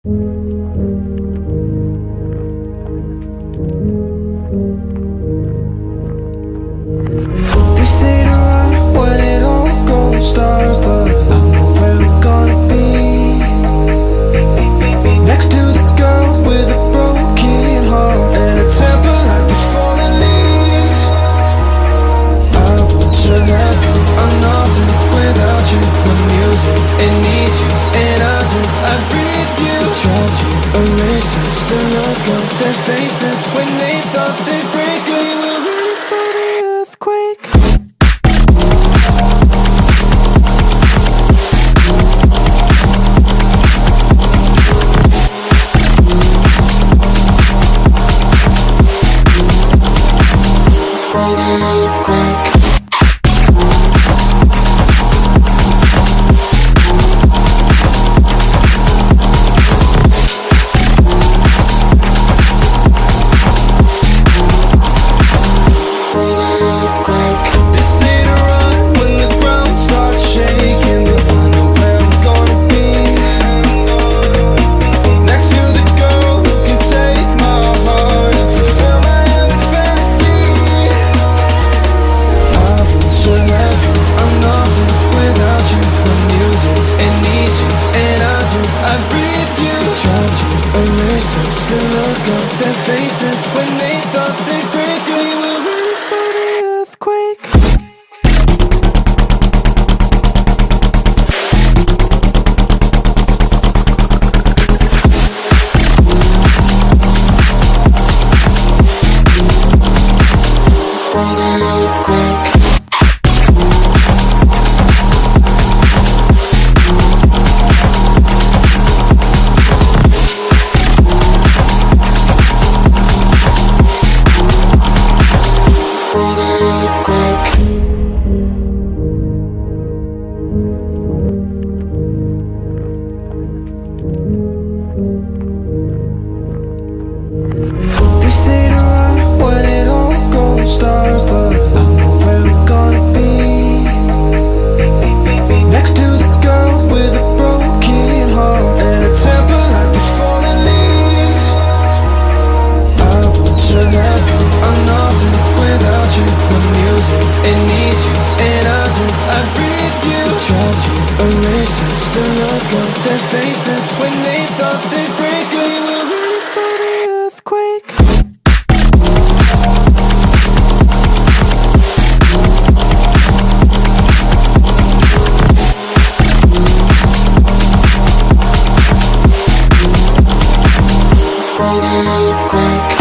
They say to run when it all goes dark, but I know where I'm gonna be. Next to the girl with a broken heart and a temper like the fallen leaves. I want to have you, I'm nothing without you. My music, it needs you, and I do. I breathe you. Try to erase us, the look on their faces when they thought they'd break us. You were ready for the earthquake. For the earthquake. Their faces when they thought they'd break. Girl, you were ready for the earthquake. For the earthquake. They say to run when it all goes dark, but I know where I'm gonna be. Next to the girl with a broken heart and a temper like the fallen leaves. I want to have you, I'm nothing without you. My music, it needs you, and I do. I breathe you. Try to erase us, the look on their faces when they thought they'd break. Girl, you were ready for the earthquake. For the earthquake.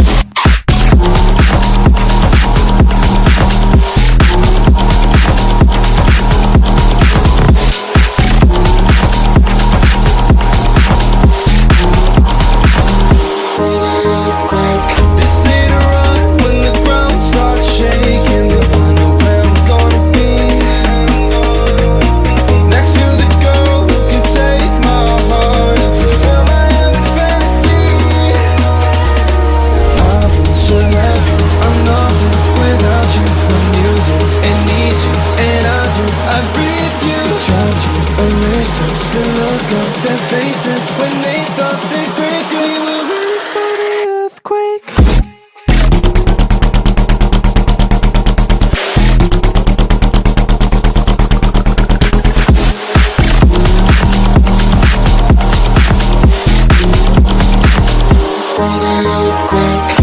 The look on their faces when they thought they'd break. Girl, you were ready for the earthquake. For the earthquake.